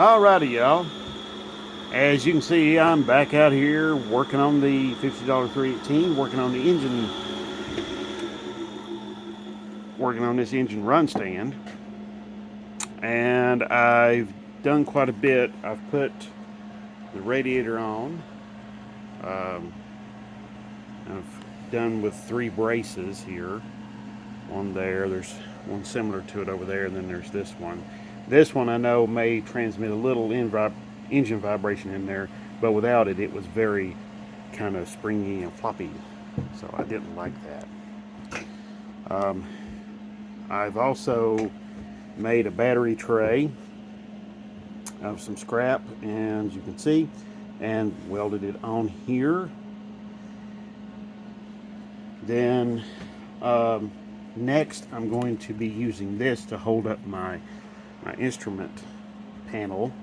Alrighty, y'all. As you can see, I'm back out here working on the $50 318, working on this engine run stand, and I've done quite a bit. I've put the radiator on. Um, I've done with 3 braces here. One there, there's one similar to it over there, and then there's this one. This one I know may transmit a little engine vibration in there, but without it, it was very kind of springy and floppy, so I didn't like that. Um, I've also made a battery tray of some scrap, and as you can see, and welded it on here. Then next, I'm going to be using this to hold up my instrument panel.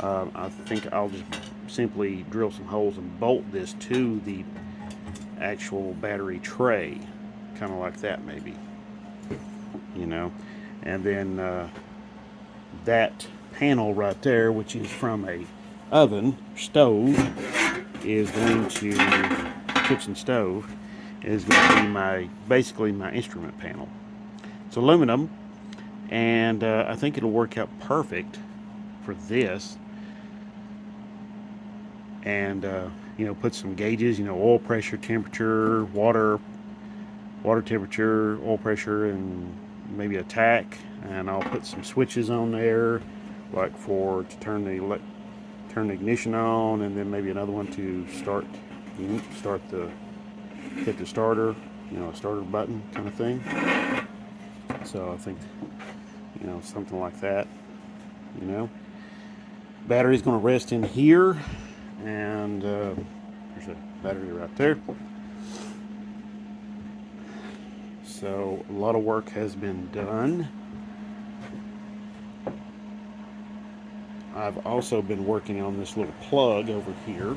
I think I'll just simply drill some holes and bolt this to the actual battery tray, kind of like that maybe, you know. And then that panel right there, which is from a stove, is going to kitchen stove, is going to be basically my instrument panel. It's aluminum, and I think it'll work out perfect for this. And put some gauges, oil pressure, temperature, water temperature, oil pressure, and maybe a tack. And I'll put some switches on there, like to turn the ignition on, and then maybe another one to hit the starter, a starter button kind of thing. So I think, something like that. Battery's going to rest in here, and there's a battery right there. So a lot of work has been done. I've also been working on this little plug over here.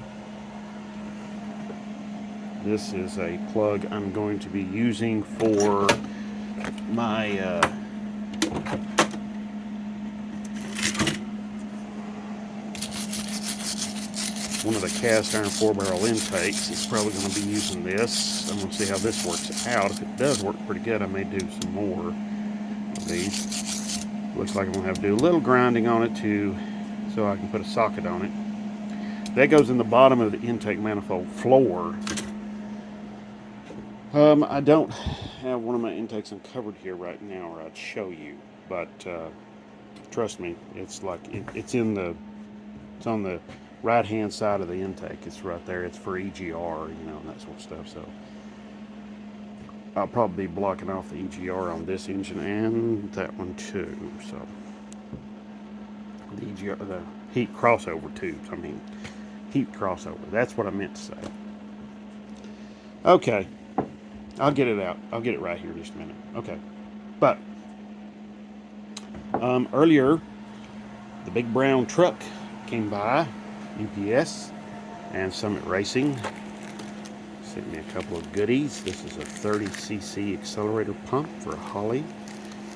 This is a plug I'm going to be using for my one of the cast iron 4-barrel intakes. It's probably going to be using this. I'm going to see how this works out. If it does work pretty good, I may do some more of these. Looks like I'm going to have to do a little grinding on it so I can put a socket on it. That goes in the bottom of the intake manifold floor. I don't have one of my intakes uncovered here right now, or I'd show you. But trust me, it's on the right hand side of the intake. It's right there. It's for EGR, and that sort of stuff. So I'll probably be blocking off the EGR on this engine and that one too. So the EGR, the heat crossover tubes. Heat crossover. That's what I meant to say. Okay, I'll get it out. I'll get it right here in just a minute. Okay, but earlier the big brown truck came by, UPS and Summit Racing. Sent me a couple of goodies. This is a 30cc accelerator pump for a Holly.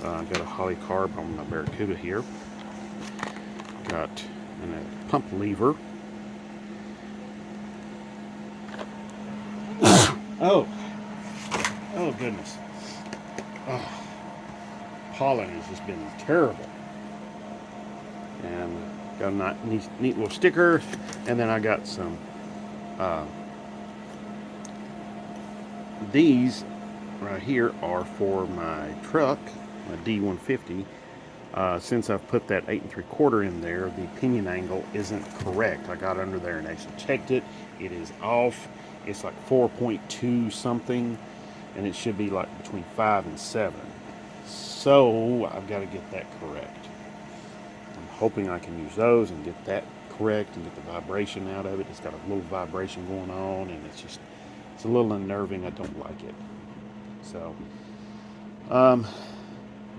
Got a Holly carb on my Barracuda here. Got a pump lever. Oh goodness. Oh, pollen has just been terrible. And got a neat little sticker, and then I got some these right here are for my truck, my D150. Since I've put that 8 3/4 in there, the pinion angle isn't correct. I got under there and actually checked it. It is off. It's like 4.2 something, and it should be like between 5 and 7. So I've got to get that correct. I'm hoping I can use those and get that correct and get the vibration out of it. It's got a little vibration going on, and it's a little unnerving. I don't like it. So,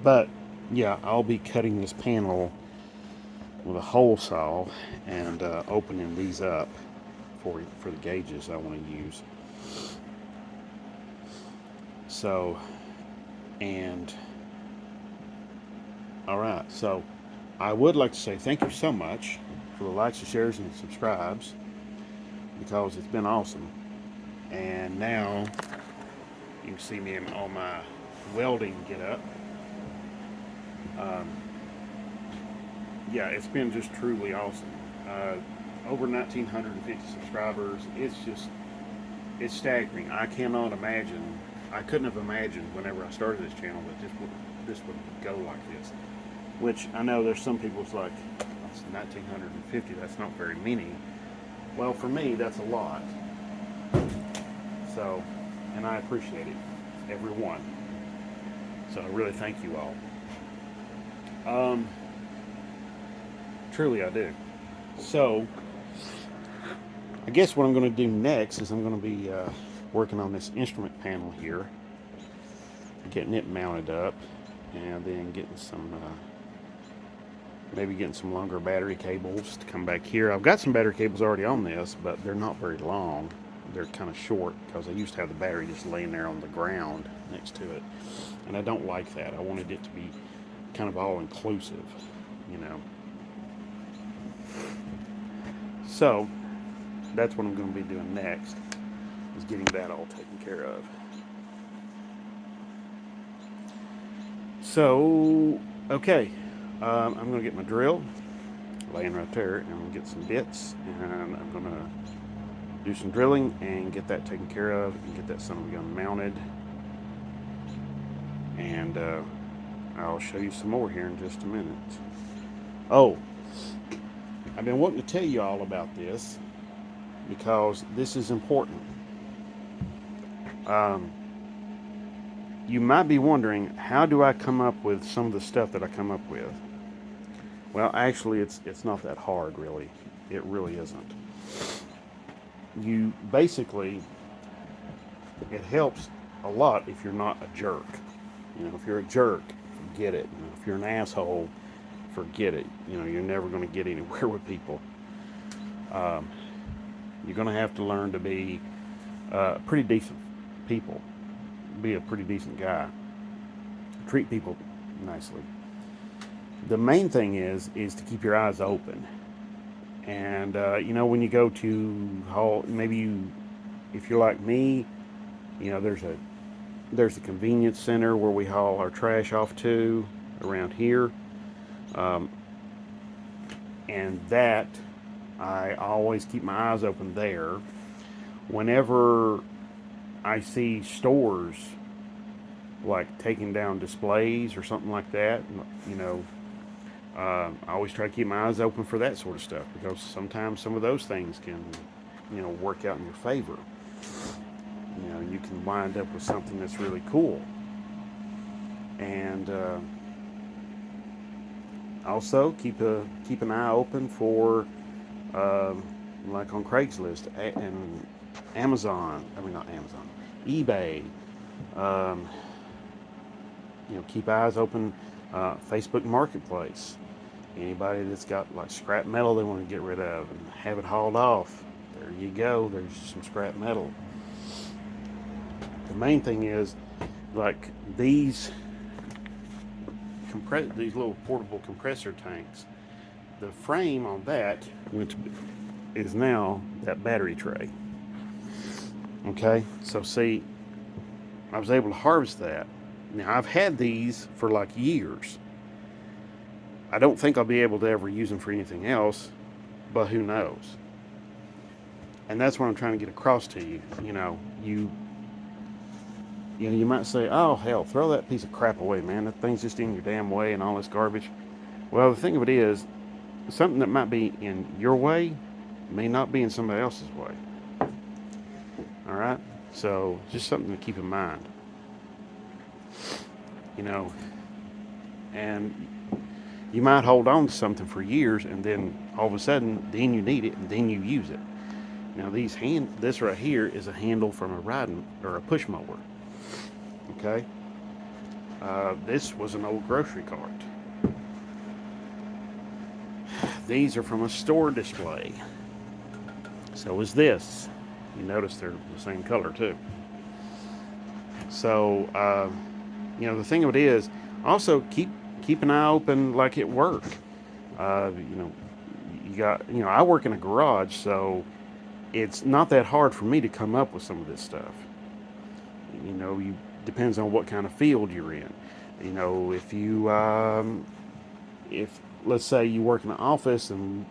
but yeah, I'll be cutting this panel with a hole saw and opening these up for the gauges I want to use. So, and all right, so I would like to say thank you so much for the likes, the shares, and the subscribes, because it's been awesome. And now you can see me on my welding get up. Um, yeah, it's been just truly awesome. Uh, Over 1,950 subscribers. It's staggering. I cannot imagine. I couldn't have imagined whenever I started this channel that this would go like this. Which I know there's some people it's like, that's 1,950. That's not very many. Well, for me, that's a lot. So, and I appreciate it, everyone. So I really thank you all. Truly, I do. So, I guess what I'm going to do next is I'm going to be working on this instrument panel here, getting it mounted up, and then getting some, maybe getting some longer battery cables to come back here. I've got some battery cables already on this, but they're not very long. They're kind of short because I used to have the battery just laying there on the ground next to it, and I don't like that. I wanted it to be kind of all inclusive, you know. So that's what I'm going to be doing next, is getting that all taken care of. So, okay, I'm going to get my drill laying right there, and I'm going to get some bits, and I'm going to do some drilling and get that taken care of and get that son of a gun mounted. And I'll show you some more here in just a minute. Oh, I've been wanting to tell you all about this because this is important. You might be wondering, how do I come up with some of the stuff that I come up with? Well, actually, it's not that hard, really. It really isn't. You basically, it helps a lot if you're not a jerk. You know, if you're a jerk, forget it. You know, if you're an asshole, forget it. You know, you're never going to get anywhere with people. You're going to have to learn to be pretty decent people. Be a pretty decent guy. Treat people nicely. The main thing is to keep your eyes open. And you know, when you go to haul, maybe you, if you're like me, you know, there's a convenience center where we haul our trash off to around here, and that I always keep my eyes open there. Whenever I see stores like taking down displays or something like that, you know, I always try to keep my eyes open for that sort of stuff, because sometimes some of those things can, you know, work out in your favor. You know, you can wind up with something that's really cool. And also keep an eye open for like on Craigslist and Amazon. I mean, not Amazon, eBay. Um, you know, keep eyes open. Facebook Marketplace. Anybody that's got like scrap metal they want to get rid of and have it hauled off, there you go. There's some scrap metal. The main thing is, like these little portable compressor tanks. The frame on that is now that battery tray. Okay, so see, I was able to harvest that. Now, I've had these for like years. I don't think I'll be able to ever use them for anything else, but who knows? And that's what I'm trying to get across to you. You know, you might say, oh, hell, throw that piece of crap away, man. That thing's just in your damn way and all this garbage. Well, the thing of it is, something that might be in your way may not be in somebody else's way. All right? So, just something to keep in mind. You know, and you might hold on to something for years, and then all of a sudden, then you need it, and then you use it. Now, this right here is a handle from a riding or a push mower. Okay, this was an old grocery cart. These are from a store display. So is this. You notice they're the same color too. So, you know, the thing of it is, also keep an eye open, like at work. You know, I work in a garage, so it's not that hard for me to come up with some of this stuff. You depends on what kind of field you're in. If let's say you work in an office and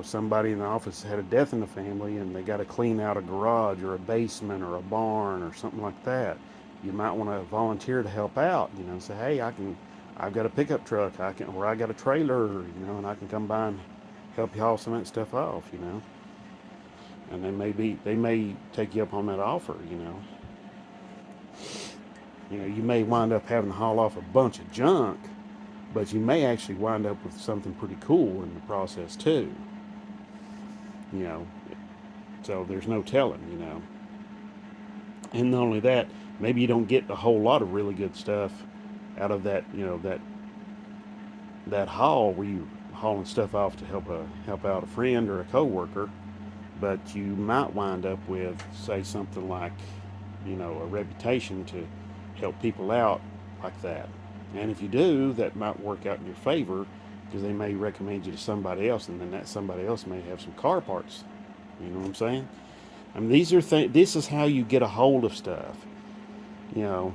somebody in the office had a death in the family and they got to clean out a garage or a basement or a barn or something like that, you might want to volunteer to help out. Say, hey, I've got a pickup truck, or I got a trailer, and I can come by and help you haul some of that stuff off. And they may take you up on that offer. You may wind up having to haul off a bunch of junk, but you may actually wind up with something pretty cool in the process too. You know, so there's no telling. And not only that, maybe you don't get a whole lot of really good stuff out of that. That haul where you hauling stuff off to help out a friend or a coworker, but you might wind up with, say, something like a reputation to help people out like that. And if you do, that might work out in your favor because they may recommend you to somebody else, and then that somebody else may have some car parts. You know what I'm saying? I mean, these are this is how you get a hold of stuff. You know,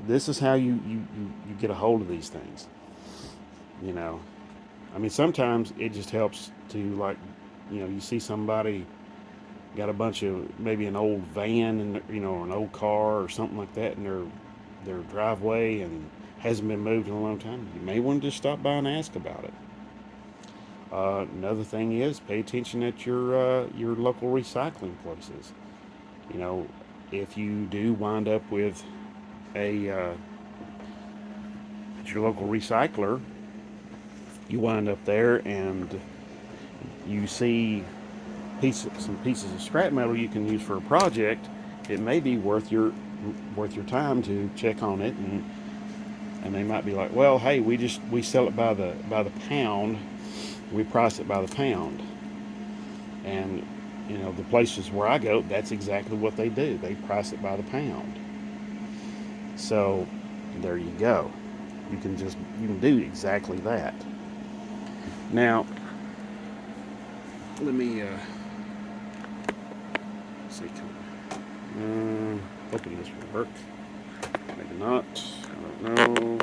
this is how you get a hold of these things. You know, I mean, sometimes it just helps to, like, you see somebody got a bunch of, maybe an old van and an old car or something like that in their driveway and hasn't been moved in a long time. You may want to just stop by and ask about it. Another thing is, pay attention at your local recycling places. You know, if you do wind up with a at your local recycler, you wind up there and you see some pieces of scrap metal you can use for a project. It may be worth your time to check on it, and they might be like, well, hey, we sell it by the pound. We price it by the pound. And the places where I go, that's exactly what they do. They price it by the pound. So there you go. You can do exactly that. Now, let me see. Hoping this will work. Maybe not. I don't know.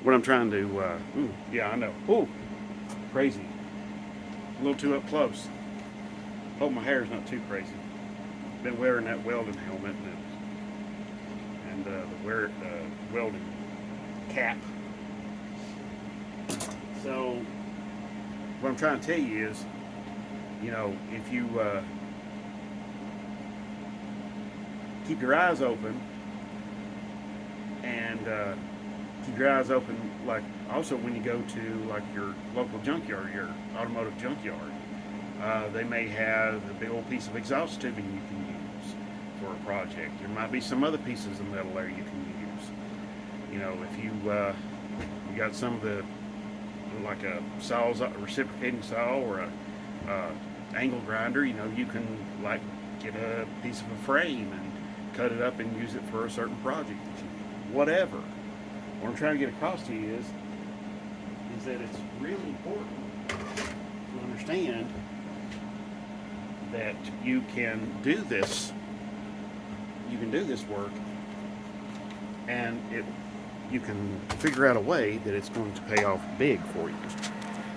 What I'm trying to. Yeah, I know. Ooh, crazy. A little too up close. Hope my hair's not too crazy. Been wearing that welding helmet and the welding cap. So what I'm trying to tell you is, if you keep your eyes open and keep your eyes open, like, also when you go to, like, your local junkyard, your automotive junkyard, they may have a big old piece of exhaust tubing you can use for a project. There might be some other pieces of metal there you can use. If you got some of the, like a reciprocating saw or a angle grinder, you can, like, get a piece of a frame and cut it up and use it for a certain project. Whatever. What I'm trying to get across to you is that it's really important to understand that you can do this work, and you can figure out a way that it's going to pay off big for you.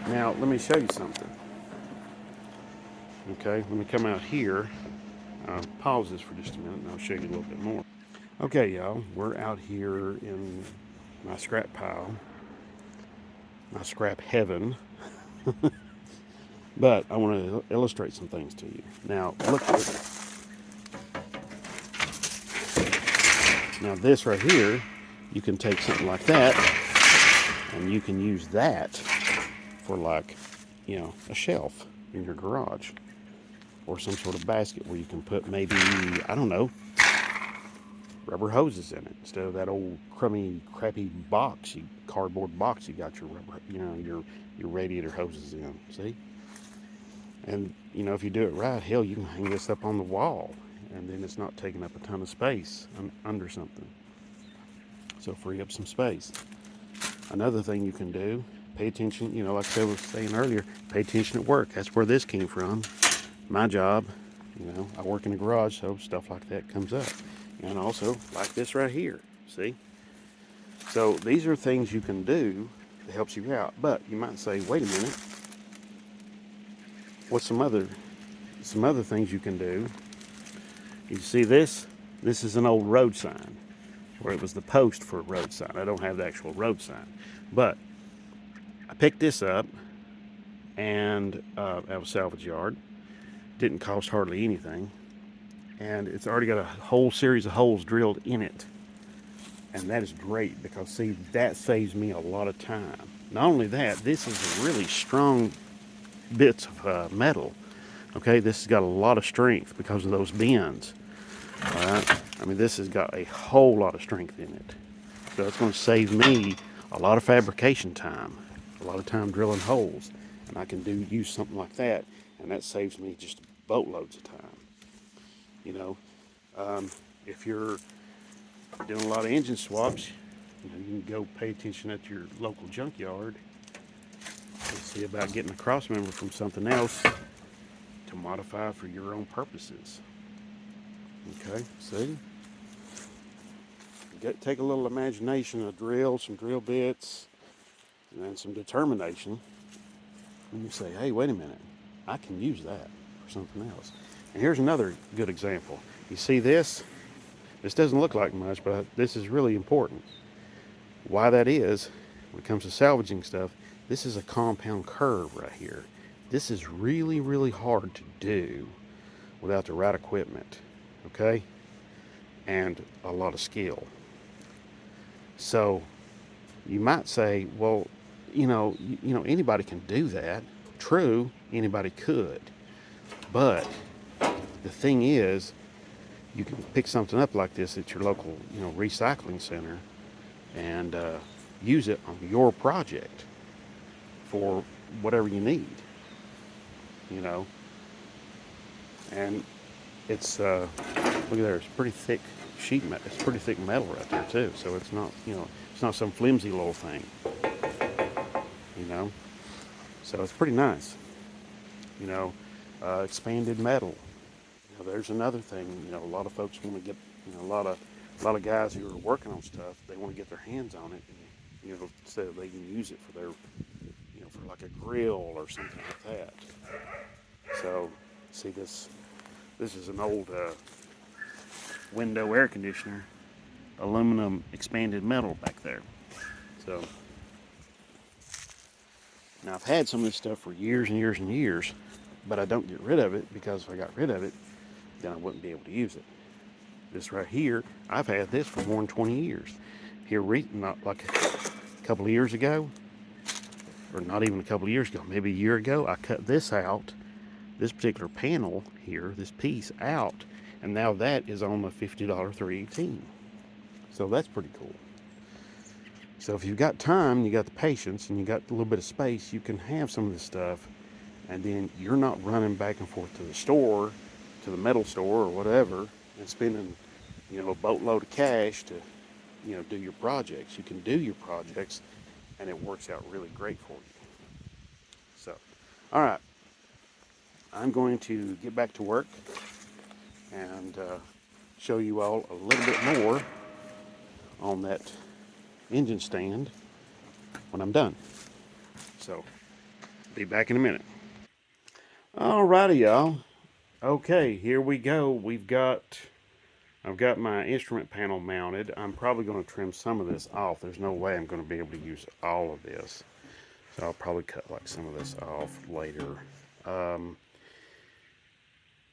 Now, let me show you something. Okay, let me come out here. Pause this for just a minute and I'll show you a little bit more. Okay, y'all, we're out here in my scrap pile, my scrap heaven. But I want to illustrate some things to you. Now, look at it. Now, this right here, you can take something like that and you can use that for, like, a shelf in your garage, or some sort of basket where you can put, maybe, I don't know, rubber hoses in it instead of that old crappy cardboard box you got your rubber, your radiator hoses in. See? And if you do it right, hell, you can hang this up on the wall, and then it's not taking up a ton of space under something. So free up some space. Another thing you can do pay attention, you know, like I was saying earlier, pay attention at work. That's where this came from. My job, you know, I work in a garage, so stuff like that comes up. And also, like this right here, see? So these are things you can do that helps you out. But you might say, wait a minute, what's some other things you can do? You see this? This is an old road sign, or it was the post for a road sign. I don't have the actual road sign. But I picked this up and at a salvage yard. Didn't cost hardly anything. And it's already got a whole series of holes drilled in it. And that is great because, see, that saves me a lot of time. Not only that, this is a really strong bits of metal. Okay, this has got a lot of strength because of those bends. All right, I mean, this has got a whole lot of strength in it. So it's going to save me a lot of fabrication time, a lot of time drilling holes. And I can use something like that, and that saves me just boatloads of time. You know, if you're doing a lot of engine swaps, you know, you can go pay attention at your local junkyard and see about getting a cross member from something else to modify for your own purposes. Okay, see? Take a little imagination, a drill, some drill bits, and then some determination. And you say, hey, wait a minute, I can use that for something else. And here's another good example. You see this? This doesn't look like much, but this is really important. Why that is, when it comes to salvaging stuff, this is a compound curve right here. This is really, really hard to do without the right equipment, okay? And a lot of skill. So you might say, well, anybody can do that. True, anybody could. But the thing is, you can pick something up like this at your local, recycling center and use it on your project for whatever you need, And it's, look at there, it's pretty thick sheet metal. It's pretty thick metal right there too. So it's not, it's not some flimsy little thing, So it's pretty nice, expanded metal. There's another thing, a lot of folks want to get, a lot of guys who are working on stuff, they want to get their hands on it, and, so they can use it for their, for like a grill or something like that. So, see this is an old window air conditioner, aluminum expanded metal back there. So, now I've had some of this stuff for years and years and years, but I don't get rid of it because if I got rid of it, then I wouldn't be able to use it. This right here, I've had this for more than 20 years. Here, not like a couple of years ago, or not even a couple of years ago, maybe a year ago, I cut this out, this particular panel here, this piece out, and now that is on the $50 318. So that's pretty cool. So if you've got time, you got the patience, and you got a little bit of space, you can have some of this stuff, and then you're not running back and forth to the store, to the metal store or whatever, and spending, a boatload of cash to, do your projects. You can do your projects, and it works out really great for you. So, all right, I'm going to get back to work and show you all a little bit more on that engine stand when I'm done. So, be back in a minute. Alrighty, y'all. Okay, here we go. I've got my instrument panel mounted. I'm probably going to trim some of this off. There's no way I'm going to be able to use all of this. So I'll probably cut like some of this off later.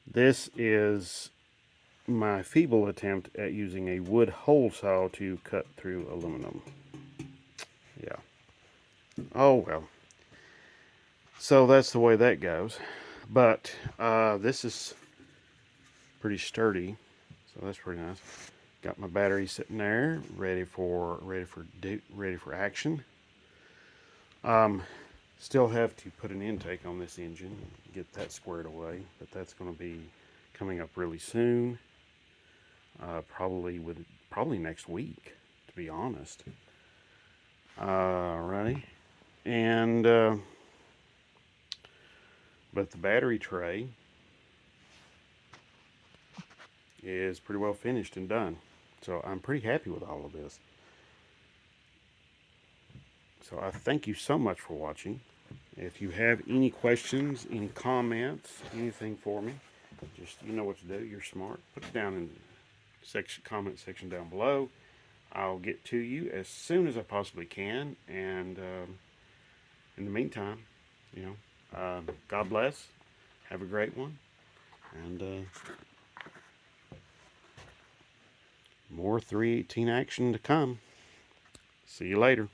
This is my feeble attempt at using a wood hole saw to cut through aluminum. Yeah. Oh well. So that's the way that goes. But this is pretty sturdy, so that's pretty nice. Got my battery sitting there, ready for action. Still have to put an intake on this engine, get that squared away, but that's going to be coming up really soon. Probably next week, to be honest. Alrighty. And but the battery tray is pretty well finished and done. So I'm pretty happy with all of this. So I thank you so much for watching. If you have any questions, any comments, anything for me, just you know what to do. You're smart. Put it down in the comment section down below. I'll get to you as soon as I possibly can. And in the meantime, you know, God bless. Have a great one. And more 318 action to come. See you later.